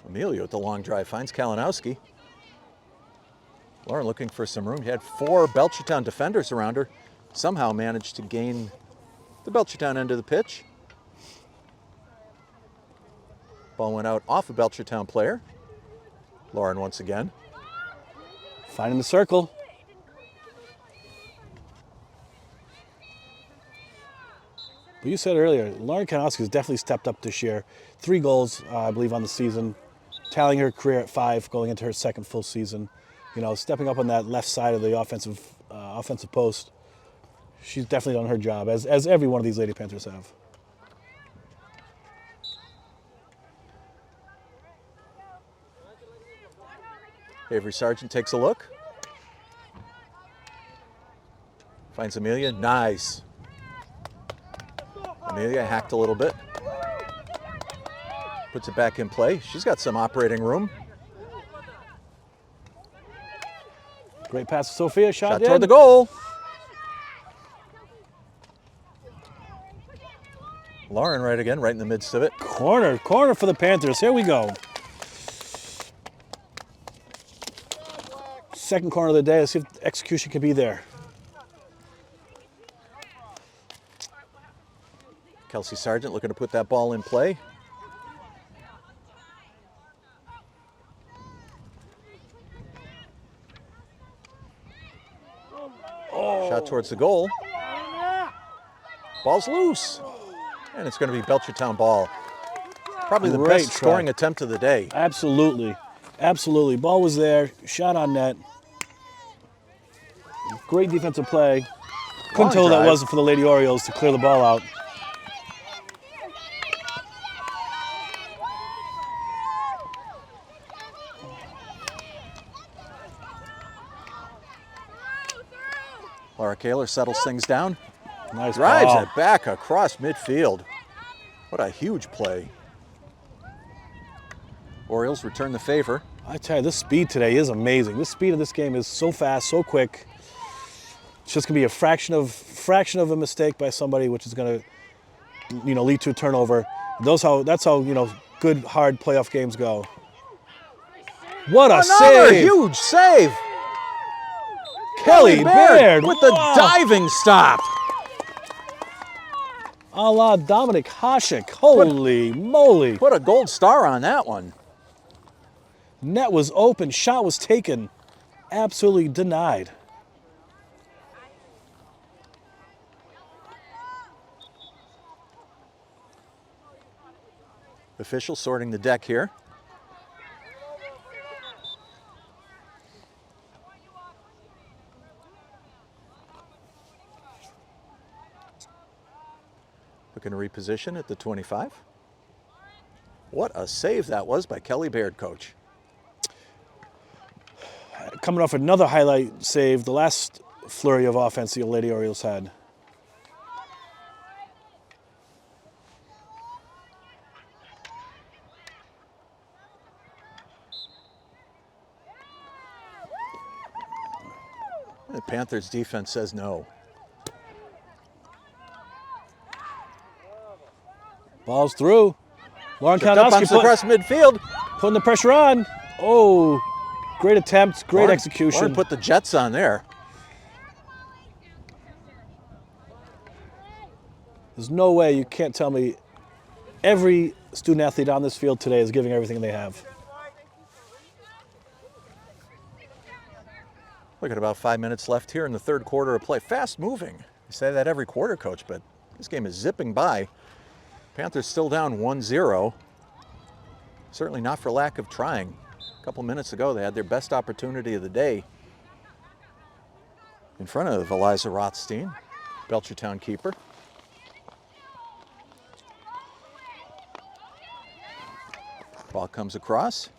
Amelia with the long drive finds Kalinowski. Lauren looking for some room. She had 4 Belchertown defenders around her. Somehow managed to gain the Belchertown end of the pitch. Ball went out off a Belchertown player. Lauren once again. Finding the circle. But you said earlier, Lauren Kanowski has definitely stepped up this year. 3 goals, I believe, on the season, tallying her career at 5, going into her second full season. You know, stepping up on that left side of the offensive post. She's definitely done her job, as every one of these Lady Panthers have. Avery Sargent takes a look. Finds Amelia. Nice. Amelia hacked a little bit. Puts it back in play. She's got some operating room. Great pass to Sophia. Shot toward in. the goal. Lauren right again, right in the midst of it. Corner for the Panthers. Here we go. Second corner of the day. Let's see if the execution can be there. Kelsey Sargent looking to put that ball in play. Shot towards the goal. Ball's loose. And it's going to be Belchertown ball. Probably the Great best try. scoring attempt of the day. Absolutely. Absolutely. Ball was there. Shot on net. Great defensive play. Couldn't Long tell who that drive. wasn't for the Lady Orioles to clear the ball out. Laura Kaler settles things down. Nice Drives ball. it back across midfield. What a huge play. Orioles return the favor. I tell you, this speed today is amazing. The speed of this game is so fast, so quick. It's just gonna be a fraction of a mistake by somebody, which is gonna, lead to a turnover. That's how good, hard playoff games go. What a Another save! huge save. Kelly Baird with the wow. diving stop. A la Dominic Hasek. Holy moly. Put a gold star on that one. Net was open, shot was taken. Absolutely denied. Official sorting the deck here. Looking to reposition at the 25. What a save that was by Kelly Baird, coach. Coming off another highlight save, the last flurry of offense the Lady Orioles had. The Panthers defense says no. Ball's through. Lauren Picked up Kanowski across midfield. putting the pressure on. Oh, great attempt, great execution. Lauren put the Jets on there. There's no way you can't tell me every student athlete on this field today is giving everything they have. Look at about 5 minutes left here in the third quarter of play. Fast moving. You say that every quarter, coach, but this game is zipping by. Panthers still down 1-0. Certainly not for lack of trying. A couple minutes ago, they had their best opportunity of the day in front of Eliza Rothstein, Belchertown keeper. Ball comes across.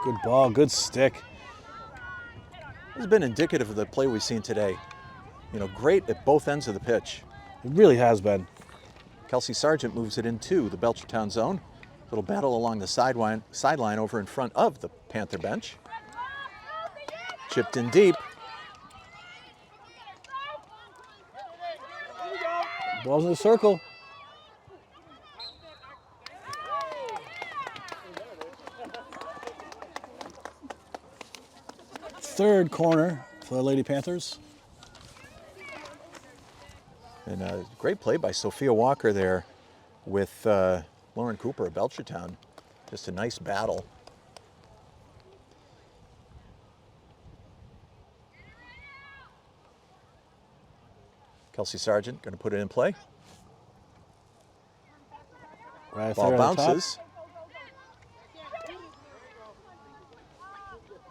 Good ball, good stick. This has been indicative of the play we've seen today. Great at both ends of the pitch. It really has been. Kelsey Sargent moves it into the Belchertown zone. Little battle along the sideline over in front of the Panther bench. Chipped in deep. Ball's in the circle. Third corner for the Lady Panthers. And a great play by Sophia Walker there with Lauren Cooper of Belchertown. Just a nice battle. Kelsey Sargent going to put it in play. Right Ball there on top. bounces.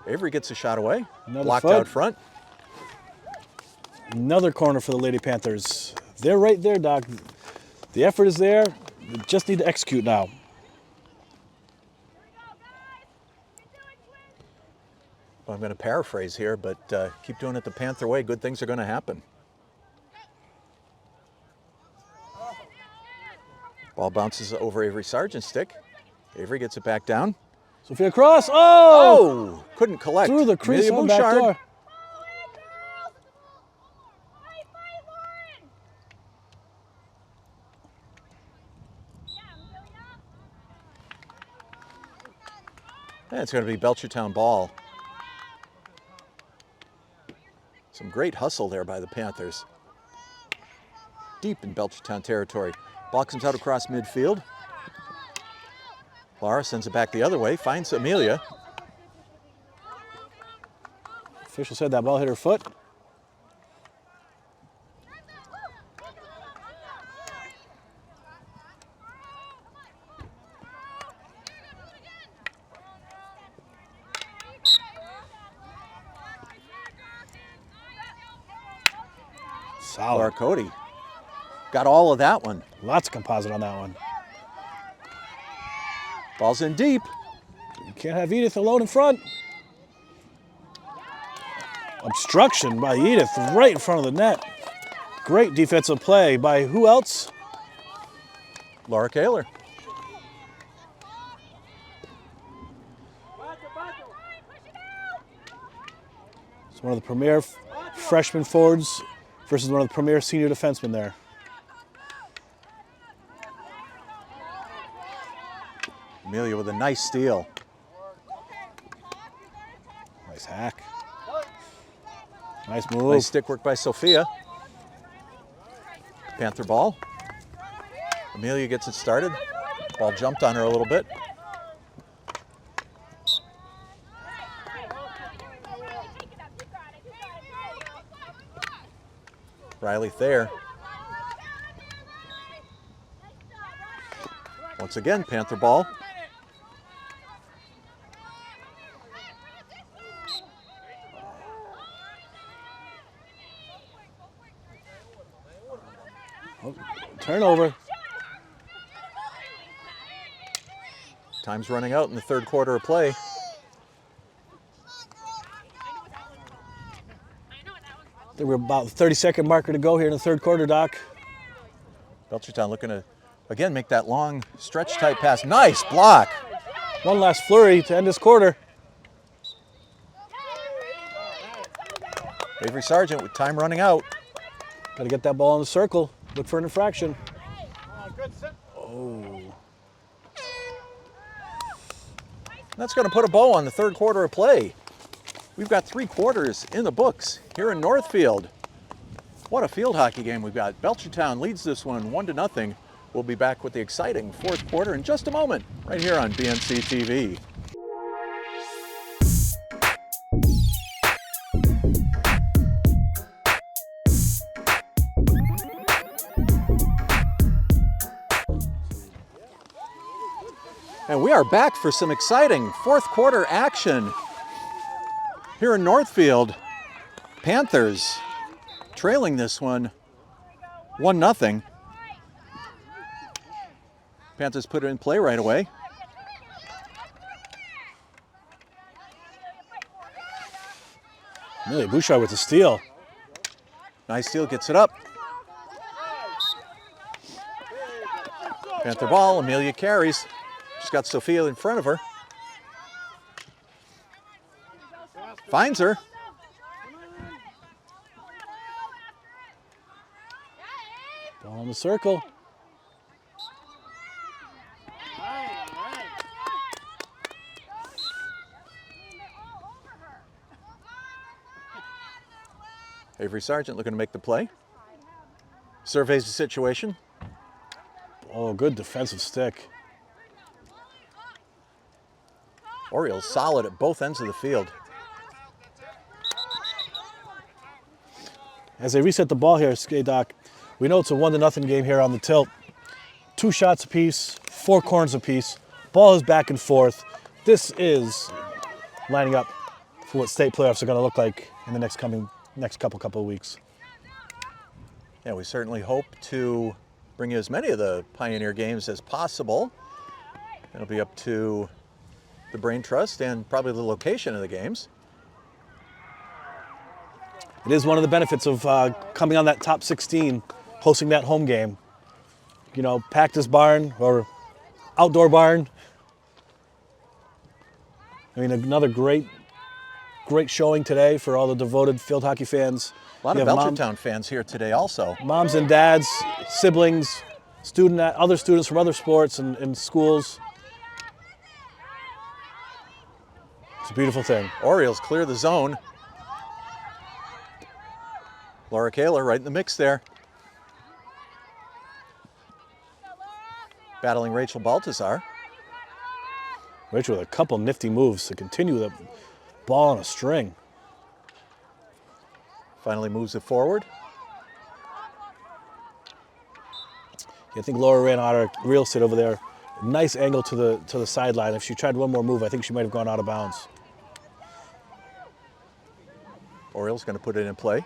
Avery gets a shot away. Another Blocked foot. out front. Another corner for the Lady Panthers. They're right there, Doc. The effort is there. They just need to execute now. Well, I'm going to paraphrase here, but keep doing it the Panther way. Good things are going to happen. Ball bounces over Avery Sargent's stick. Avery gets it back down. Sophia Cross. Oh! Couldn't collect. Through the crease Amelia on the back Bouchard. door. And it's going to be Belchertown ball. Some great hustle there by the Panthers. Deep in Belchertown territory. Ball comes out across midfield. Laura sends it back the other way, finds Amelia. Official said that ball hit her foot. Laura Solid. Cody got all of that one. Lots of composite on that one. Ball's in deep. You can't have Edith alone in front. Obstruction by Edith right in front of the net. Great defensive play by who else? Laura Kaler. It's one of the premier freshman forwards versus one of the premier senior defensemen there. Amelia with a nice steal. Nice hack. Nice move. Nice stick work by Sophia. Panther ball. Amelia gets it started. Ball jumped on her a little bit. Riley Thayer. Once again, Panther ball. Turnover. Time's running out in the third quarter of play. I think we're about the 30-second marker to go here in the third quarter, Doc. Belchertown looking to, again, make that long stretch type pass. Nice block. One last flurry to end this quarter. Avery Sargent with time running out. Got to get that ball in the circle. Look for an infraction. That's going to put a bow on the third quarter of play. We've got 3 quarters in the books here in Northfield. What a field hockey game we've got. Belchertown leads this one 1-0. We'll be back with the exciting fourth quarter in just a moment, right here on BNC TV. And we are back for some exciting fourth quarter action here in Northfield. Panthers trailing this one 1-0. Panthers put it in play right away. Amelia Bouchard with the steal. Nice steal, gets it up. Panther ball, Amelia carries. She's got Sophia in front of her. Finds her. Ball On the circle. Avery Sargent looking to make the play. Surveys the situation. Oh, good defensive stick. Orioles solid at both ends of the field. As they reset the ball here, Skate Doc, we know it's a 1-0 game here on the tilt. 2 shots apiece, 4 corners apiece. Ball is back and forth. This is lining up for what state playoffs are going to look like in the next couple of weeks. Yeah, we certainly hope to bring you as many of the Pioneer games as possible. It'll be up to the Brain Trust and probably the location of the games. It is one of the benefits of coming on that top 16, hosting that home game. You know, packed this barn or outdoor barn. I mean, another great showing today for all the devoted field hockey fans. A lot of Belchertown fans here today also. Moms and dads, siblings, other students from other sports and schools. It's a beautiful thing. Orioles clear the zone. Laura Kaler right in the mix there. Battling Rachel Baltazar. Rachel with a couple nifty moves to continue the ball on a string. Finally moves it forward. I think Laura ran out of real estate over there. Nice angle to the sideline. If she tried one more move, I think she might have gone out of bounds. Orioles going to put it in play.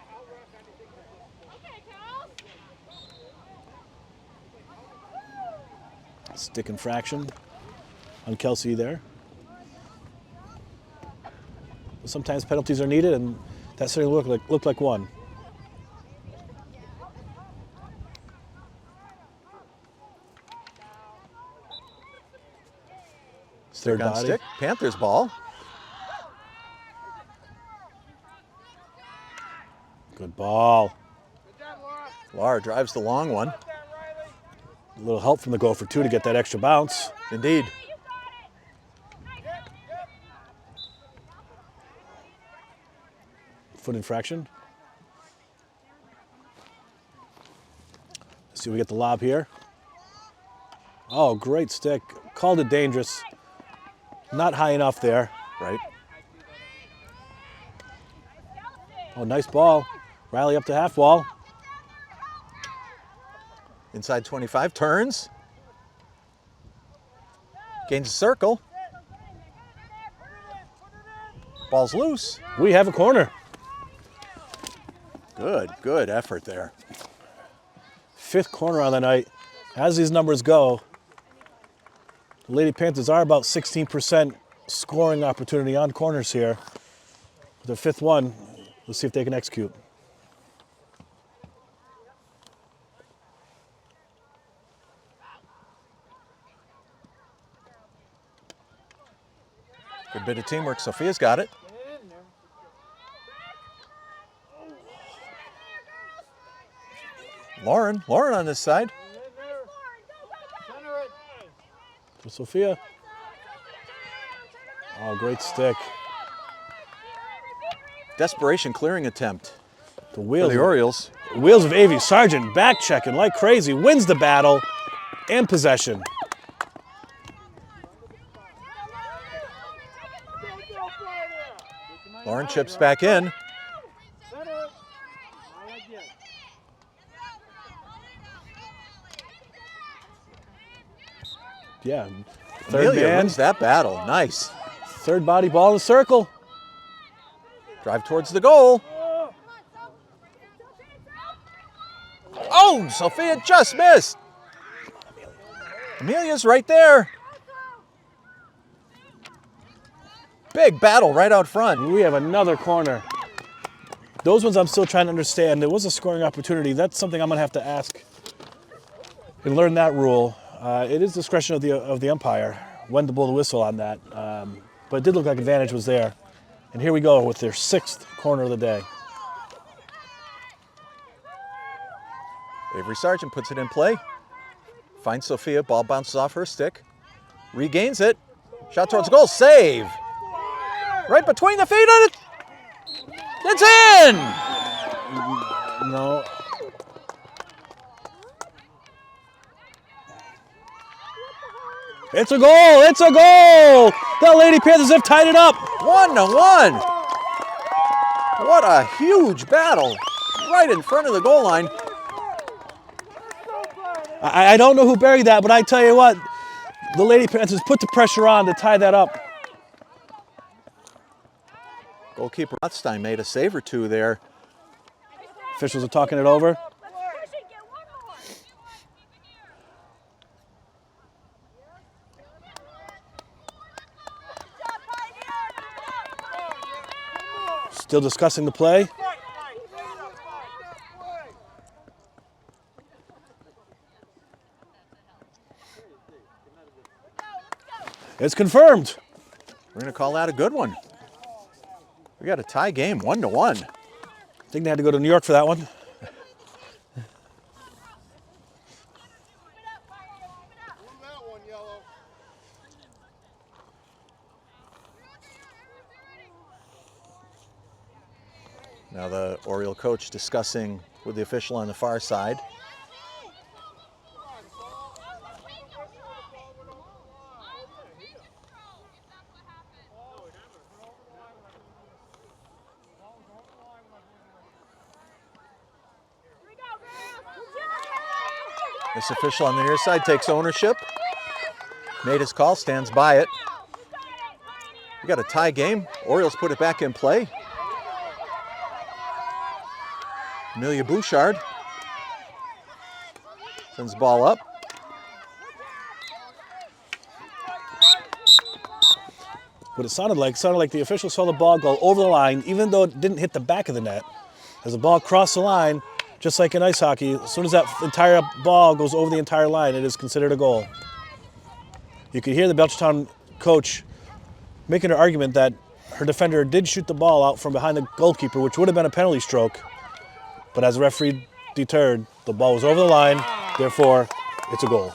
Stick infraction on Kelsey there. Sometimes penalties are needed, and that certainly looked like one. Stick on stick. Panthers ball. Good ball. Laura drives the long one. A little help from the gopher, too, to get that extra bounce. Indeed. Foot infraction. Let's see, we get the lob here. Oh, great stick. Called it dangerous. Not high enough there. Right. Oh, nice ball. Riley up to half wall. Inside 25, turns. Gains a circle. Ball's loose. We have a corner. Good effort there. 5th corner on the night. As these numbers go, the Lady Panthers are about 16% scoring opportunity on corners here. With their 5th one, let's see if they can execute. Good bit of teamwork. Sophia's got it. Lauren on this side. For Sophia. Oh, great stick. Desperation clearing attempt. The wheels, for the Orioles. Wheels of Avery Sargent back checking like crazy. Wins the battle and possession. Lauren chips back in. Yeah. Third Amelia man. wins that battle. Nice. Third body ball in the circle. Drive towards the goal. Oh, Sophia just missed. Amelia's right there. Big battle right out front. We have another corner. Those ones I'm still trying to understand. There was a scoring opportunity. That's something I'm going to have to ask and learn that rule. It is discretion of the umpire when to blow the whistle on that. But it did look like advantage was there. And here we go with their 6th corner of the day. Avery Sargent puts it in play. Finds Sophia, ball bounces off her stick. Regains it. Shot towards goal, save. Right between the feet of it. It's in! No. It's a goal! It's a goal! The Lady Panthers have tied it up. 1-1. What a huge battle. Right in front of the goal line. I don't know who buried that, but I tell you what, the Lady Panthers put the pressure on to tie that up. Goalkeeper Rothstein made a save or two there. Officials are talking it over. Still discussing the play. It's confirmed. We're going to call that a good one. We got a tie game, 1-1. I think they had to go to New York for that one. Now the Oriole coach discussing with the official on the far side. This official on the near side takes ownership. Made his call, stands by it. We got a tie game. Orioles put it back in play. Amelia Bouchard sends the ball up. What it sounded like the official saw the ball go over the line, even though it didn't hit the back of the net. As the ball crossed the line, just like in ice hockey, as soon as that entire ball goes over the entire line, it is considered a goal. You could hear the Belchertown coach making an argument that her defender did shoot the ball out from behind the goalkeeper, which would have been a penalty stroke. But as the referee deterred, the ball was over the line, therefore, it's a goal.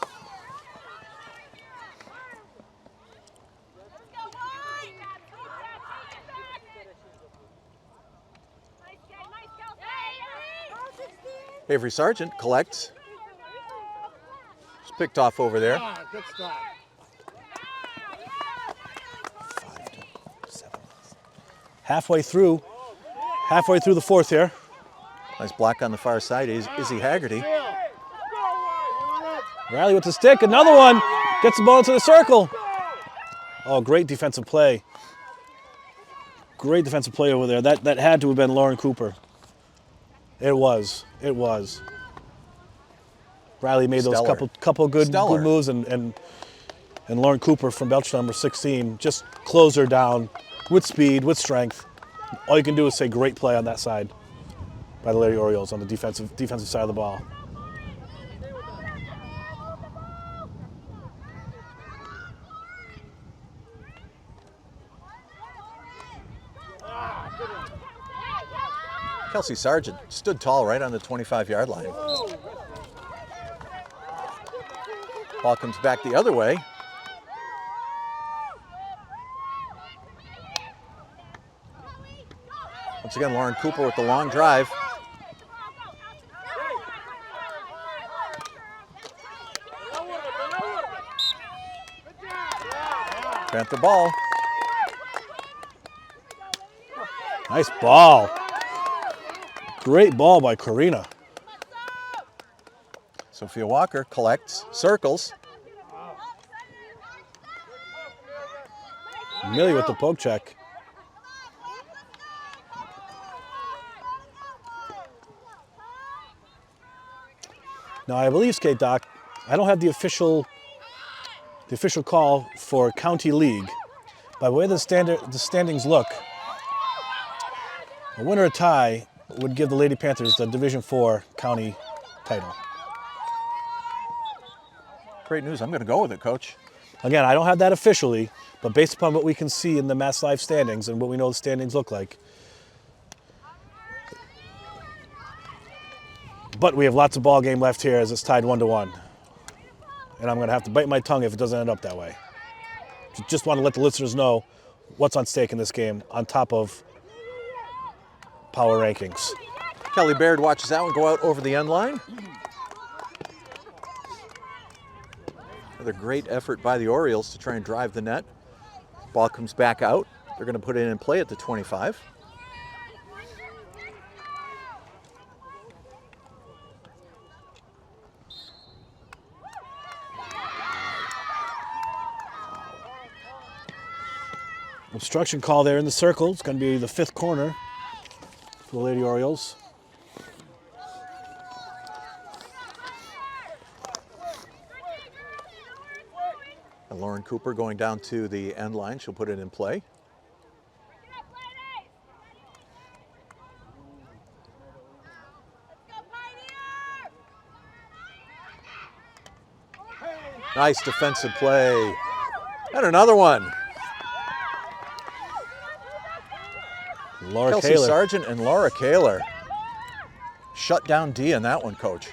Avery Sargent collects. It's picked off over there. Good stop. Halfway through the fourth here. Nice block on the far side. Izzy Haggerty. Riley with the stick, another one. Gets the ball into the circle. Oh, great defensive play. Great defensive play over there. That had to have been Lauren Cooper. It was. Riley made those Stellar. couple good moves, and Lauren Cooper from Belchertown, number 16, just closed her down with speed, with strength. All you can do is say great play on that side by the Lady Orioles on the defensive side of the ball. Kelsey Sargent stood tall right on the 25-yard line. Ball comes back the other way. Once again, Lauren Cooper with the long drive. Panther ball. Nice ball. Great ball by Karina. Sophia Walker collects, circles. Millie with the poke check. Now I believe, Skate Doc, I don't have the official call for County League. By the way the standings look, a winner or tie would give the Lady Panthers the Division IV County title. Great news. I'm going to go with it, Coach. Again, I don't have that officially, but based upon what we can see in the Mass Live standings and what we know the standings look like, But we have lots of ball game left here as it's tied 1-1. And I'm going to have to bite my tongue if it doesn't end up that way. Just want to let the listeners know what's on stake in this game on top of power rankings. Kelly Baird watches that one go out over the end line. Another great effort by the Orioles to try and drive the net. Ball comes back out. They're going to put it in play at the 25. Obstruction call there in the circle. It's going to be the 5th corner for the Lady Orioles. And Lauren Cooper going down to the end line. She'll put it in play. Nice defensive play. And another one. Laura Kelsey Kaler. Sargent and Laura Kaler. Shut down D in that one, Coach.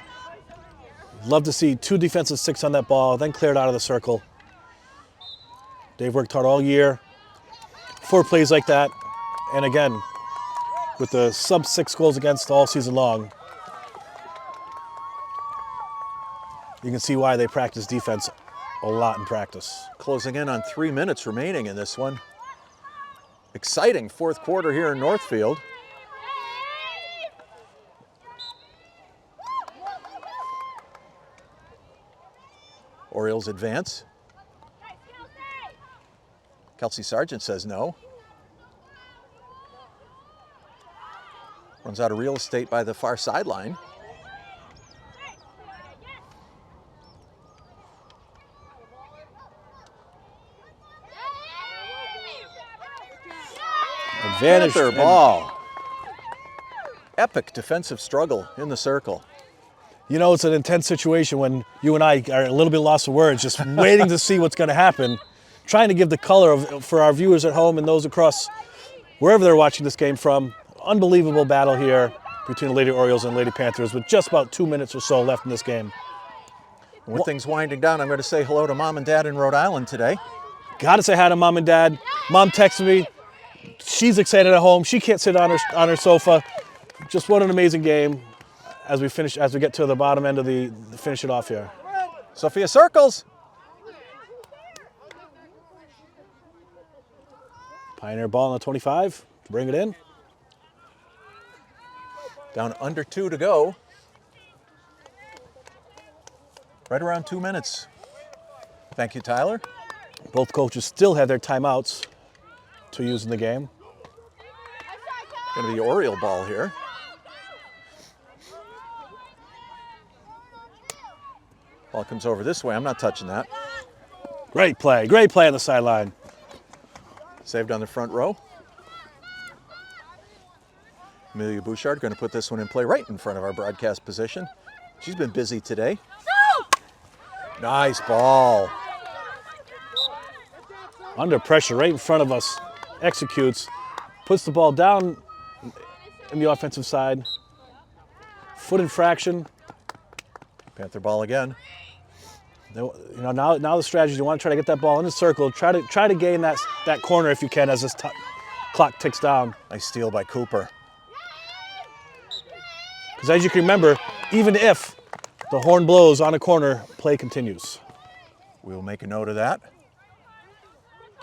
Love to see 2 defensive 6 on that ball, then cleared out of the circle. They've worked hard all year. 4 plays like that. And again, with the sub-6 goals against all season long, you can see why they practice defense a lot in practice. Closing in on 3 minutes remaining in this one. Exciting 4th quarter here in Northfield. Orioles advance. Kelsey Sargent says no. Runs out of real estate by the far sideline. Advantage. Panther ball. Epic defensive struggle in the circle. You know, it's an intense situation when you and I are a little bit lost for words, just waiting to see what's going to happen, trying to give the color for our viewers at home and those across wherever they're watching this game from. Unbelievable battle here between the Lady Orioles and Lady Panthers with just about 2 minutes or so left in this game. And with things winding down, I'm going to say hello to Mom and Dad in Rhode Island today. Got to say hi to Mom and Dad. Mom texted me. She's excited at home. She can't sit on her sofa. Just what an amazing game as we get to the bottom end of the finish it off here. Sophia circles. Pioneer ball on the 25 to bring it in. Down under 2 to go. Right around 2 minutes. Thank you, Tyler. Both coaches still have their timeouts to use in the game. Going to be Oriole ball here. Ball comes over this way. I'm not touching that. Great play on the sideline. Saved on the front row. Amelia Bouchard going to put this one in play right in front of our broadcast position. She's been busy today. Nice ball. Under pressure right in front of us. Executes. Puts the ball down in the offensive side. Foot infraction. Panther ball again. You know, now the strategy is you want to try to get that ball in the circle. Try to gain that corner if you can as this clock ticks down. Nice steal by Cooper. Because as you can remember, even if the horn blows on a corner, play continues. We'll make a note of that.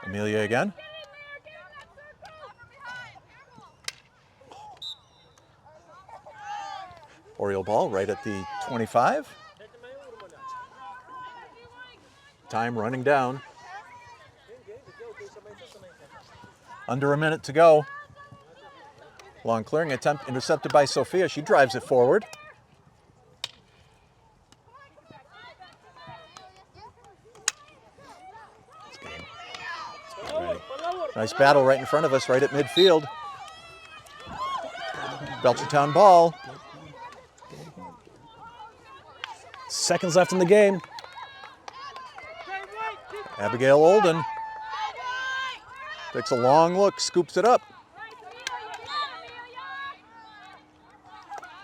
Amelia again. Oriole ball right at the 25. Time running down. Under a minute to go. Long clearing attempt intercepted by Sophia. She drives it forward. Nice battle right in front of us, right at midfield. Belchertown ball. Seconds left in the game. Abigail Olden takes a long look, scoops it up.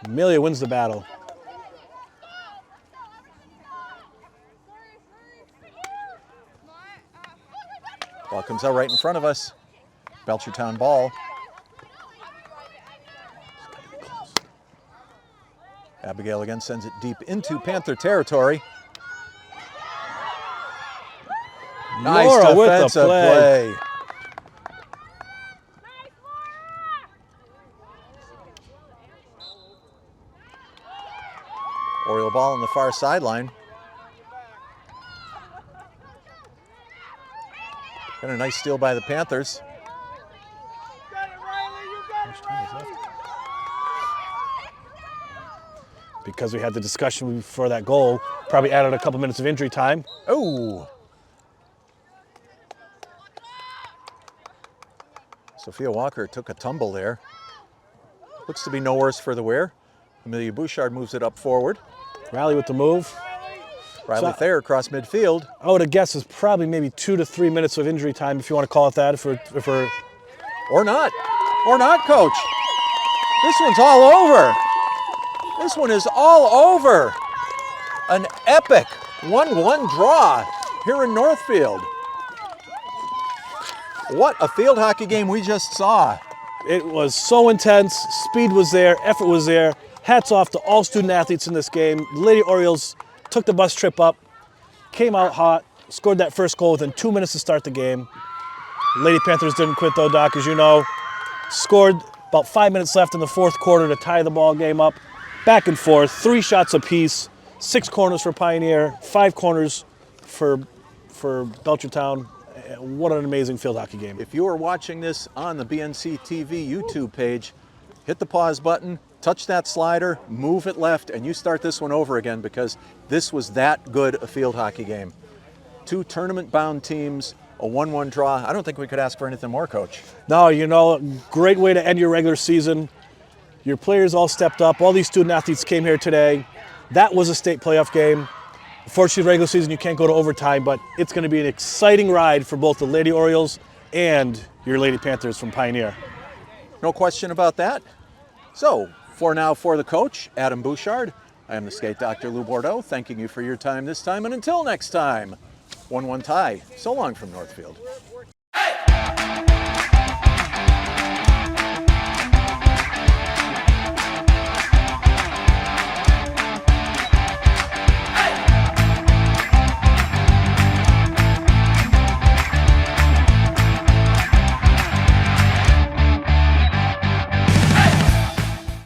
Amelia wins the battle. Ball comes out right in front of us. Belchertown ball. Abigail again sends it deep into Panther territory. Nice Laura with the defensive play. play. Oriole ball on the far sideline. And a nice steal by the Panthers. Got it, Riley. You got it, Riley. Because we had the discussion before that goal, probably added a couple minutes of injury time. Oh! Sophia Walker took a tumble there. Looks to be no worse for the wear. Amelia Bouchard moves it up forward. Riley with the move. Riley So- Thayer across midfield. I would have guessed it's probably maybe 2 to 3 minutes of injury time, if you want to call it that, if we're Or not. Or not, Coach. This one's all over. This one is all over. An epic 1-1 draw here in Northfield. What a field hockey game we just saw. It was so intense. Speed was there. Effort was there. Hats off to all student athletes in this game. The Lady Orioles took the bus trip up, came out hot, scored that first goal within 2 minutes to start the game. Lady Panthers didn't quit though, Doc, as you know. Scored about 5 minutes left in the fourth quarter to tie the ball game up. Back and forth, 3 shots apiece, 6 corners for Pioneer, 5 corners for Belchertown. What an amazing field hockey game. If you are watching this on the BNC TV YouTube page, hit the pause button, touch that slider, move it left, and you start this one over again because this was that good a field hockey game. 2 tournament-bound teams, a 1-1 draw. I don't think we could ask for anything more, Coach. No, you know, great way to end your regular season. Your players all stepped up. All these student athletes came here today. That was a state playoff game. Unfortunately, regular season, you can't go to overtime, but it's going to be an exciting ride for both the Lady Orioles and your Lady Panthers from Pioneer. No question about that. So, for now, for the coach, Adam Bouchard, I am the skate doctor, Lou Bordeaux, thanking you for your time this time, and until next time, 1-1 tie. So long from Northfield.